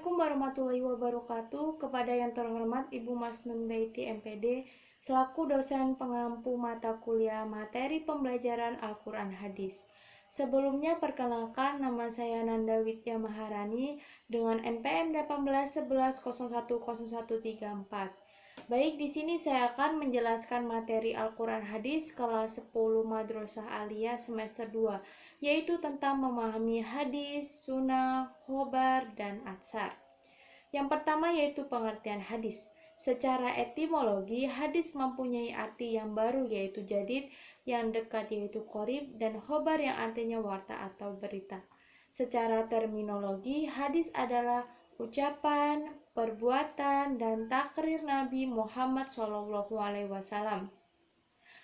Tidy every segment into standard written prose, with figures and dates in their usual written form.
Assalamualaikum warahmatullahi wabarakatuh. Kepada yang terhormat Ibu Masnun Baiti MPD selaku dosen pengampu mata kuliah materi pembelajaran Al-Quran Hadis. Sebelumnya perkenalkan, nama saya Nanda Widya Maharani dengan NPM 1811010134. Baik, di sini saya akan menjelaskan materi Al-Quran Hadis kelas 10 Madrasah Aliyah semester 2, yaitu tentang memahami hadis, sunnah, khobar, dan atsar. Yang pertama yaitu pengertian hadis. Secara etimologi, hadis mempunyai arti yang baru yaitu jadid, yang dekat yaitu qorib, dan khobar yang artinya warta atau berita. Secara terminologi, hadis adalah ucapan, perbuatan, dan takrir Nabi Muhammad SAW.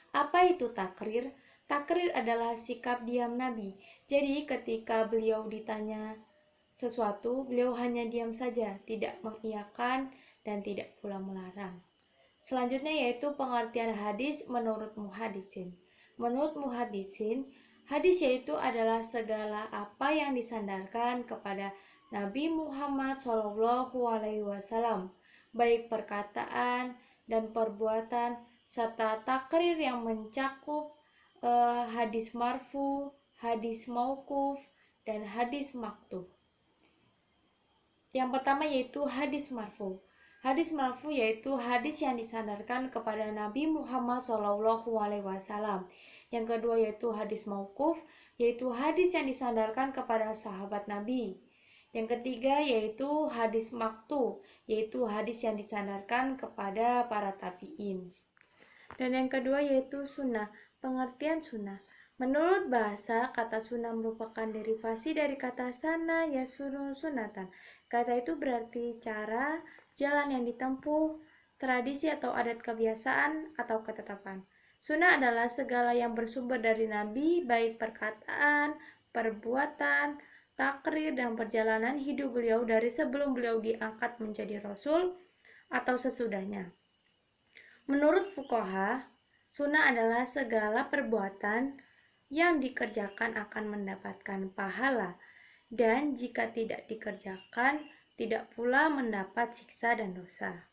Apa itu takrir? Takrir adalah sikap diam Nabi. Jadi ketika beliau ditanya sesuatu, beliau hanya diam saja, tidak mengiyakan dan tidak pula melarang. Selanjutnya yaitu pengertian hadis menurut muhaddisin. Menurut muhaddisin, hadis yaitu adalah segala apa yang disandarkan kepada Nabi Muhammad SAW, baik perkataan dan perbuatan, serta takrir yang mencakup hadis marfu, hadis mauquf, dan hadis maktub. Yang pertama yaitu hadis marfu. Hadis marfu yaitu hadis yang disandarkan kepada Nabi Muhammad SAW. Yang kedua yaitu hadis mauquf, yaitu hadis yang disandarkan kepada sahabat Nabi. Yang ketiga yaitu hadis maktub, yaitu hadis yang disandarkan kepada para tabi'in. Dan yang kedua yaitu sunnah. Pengertian sunnah. Menurut bahasa, kata sunnah merupakan derivasi dari kata sana yasunu sunatan. Kata itu berarti cara, jalan yang ditempuh, tradisi atau adat kebiasaan atau ketetapan. Sunnah adalah segala yang bersumber dari Nabi, baik perkataan, perbuatan, takrir, dan perjalanan hidup beliau dari sebelum beliau diangkat menjadi Rasul atau sesudahnya. Menurut fuqaha, sunnah adalah segala perbuatan yang dikerjakan akan mendapatkan pahala, dan jika tidak dikerjakan, tidak pula mendapat siksa dan dosa.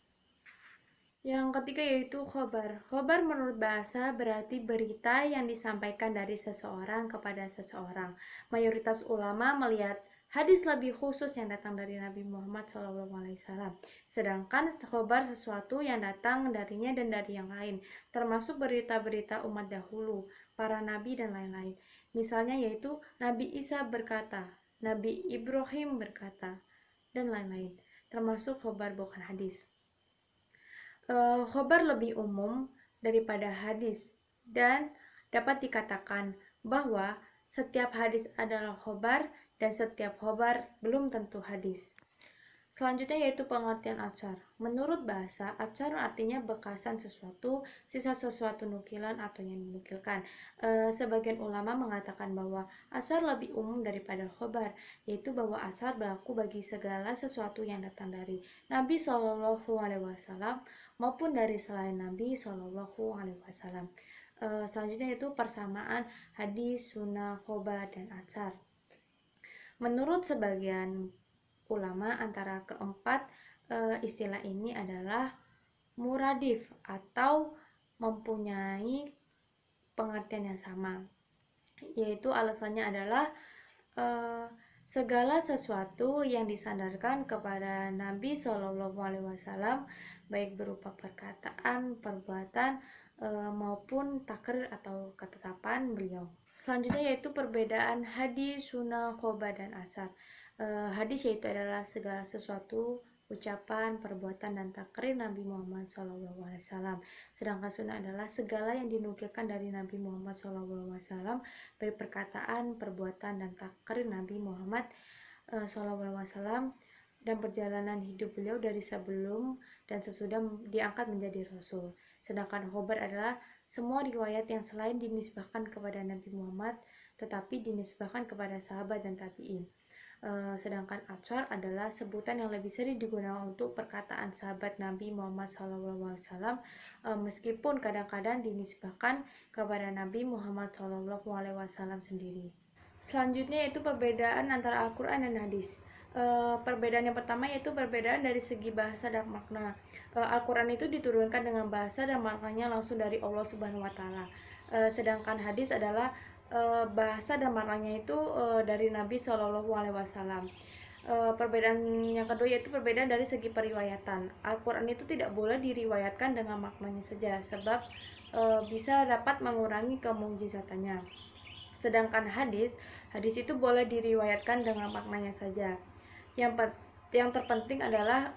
Yang ketiga yaitu khobar. Khobar menurut bahasa berarti berita yang disampaikan dari seseorang kepada seseorang. Mayoritas ulama melihat hadis lebih khusus yang datang dari Nabi Muhammad SAW. Sedangkan khobar sesuatu yang datang darinya dan dari yang lain, termasuk berita-berita umat dahulu, para nabi dan lain-lain. Misalnya yaitu Nabi Isa berkata, Nabi Ibrahim berkata, dan lain-lain, termasuk khobar bukan hadis. Khobar lebih umum daripada hadis dan dapat dikatakan bahwa setiap hadis adalah khobar dan setiap khobar belum tentu hadis. Selanjutnya yaitu pengertian atsar. Menurut bahasa, atsar artinya bekasan sesuatu, sisa sesuatu nukilan atau yang dinukilkan. Sebagian ulama mengatakan bahwa atsar lebih umum daripada khobar, yaitu bahwa atsar berlaku bagi segala sesuatu yang datang dari Nabi SAW maupun dari selain Nabi SAW. Selanjutnya yaitu persamaan hadis, sunnah, khobar, dan atsar. Menurut sebagian ulama, antara keempat istilah ini adalah muradif atau mempunyai pengertian yang sama, yaitu alasannya adalah segala sesuatu yang disandarkan kepada Nabi SAW, baik berupa perkataan, perbuatan, maupun takrir atau ketetapan beliau. Selanjutnya yaitu perbedaan hadis, sunnah, khobar, dan atsar. Hadis yaitu adalah segala sesuatu, ucapan, perbuatan, dan takrir Nabi Muhammad SAW. Sedangkan sunnah adalah segala yang dinukilkan dari Nabi Muhammad SAW, baik perkataan, perbuatan, dan takrir Nabi Muhammad SAW dan perjalanan hidup beliau dari sebelum dan sesudah diangkat menjadi Rasul. Sedangkan khobar adalah semua riwayat yang selain dinisbahkan kepada Nabi Muhammad tetapi dinisbahkan kepada sahabat dan tabi'in. Sedangkan atsar adalah sebutan yang lebih sering digunakan untuk perkataan sahabat Nabi Muhammad SAW, meskipun kadang-kadang dinisbahkan kepada Nabi Muhammad SAW sendiri. Selanjutnya yaitu perbedaan antara Al-Quran dan hadis. Perbedaan yang pertama yaitu perbedaan dari segi bahasa dan makna. Al-Quran itu diturunkan dengan bahasa dan maknanya langsung dari Allah Subhanahu Wa Taala. Sedangkan hadis adalah bahasa dan maknanya itu dari Nabi Shallallahu Alaihi Wasallam. Perbedaan yang kedua yaitu perbedaan dari segi periwayatan. Al-Quran itu tidak boleh diriwayatkan dengan maknanya saja, sebab bisa dapat mengurangi kemukjizatannya. Sedangkan hadis itu boleh diriwayatkan dengan maknanya saja. Yang terpenting adalah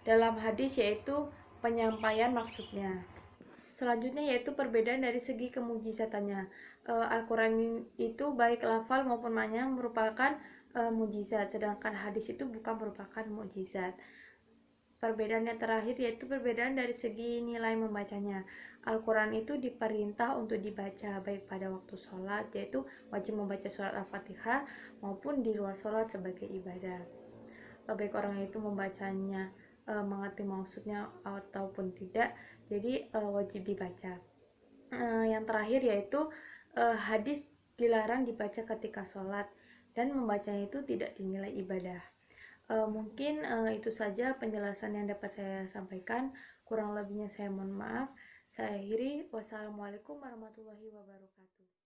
dalam hadis yaitu penyampaian maksudnya. Selanjutnya yaitu perbedaan dari segi kemujizatan. Al-Quran itu baik lafal maupun makna merupakan mujizat, sedangkan hadis itu bukan merupakan mujizat. Perbedaan yang terakhir yaitu perbedaan dari segi nilai membacanya. Al-Quran itu diperintah untuk dibaca baik pada waktu sholat, yaitu wajib membaca surat Al-Fatihah, maupun di luar sholat sebagai ibadah. Baik orang itu membacanya mengerti maksudnya ataupun tidak, jadi wajib dibaca. Yang terakhir yaitu hadis dilarang dibaca ketika sholat, dan membacanya itu tidak dinilai ibadah. Mungkin itu saja penjelasan yang dapat saya sampaikan. Kurang lebihnya saya mohon maaf. Saya akhiri. Wassalamualaikum warahmatullahi wabarakatuh.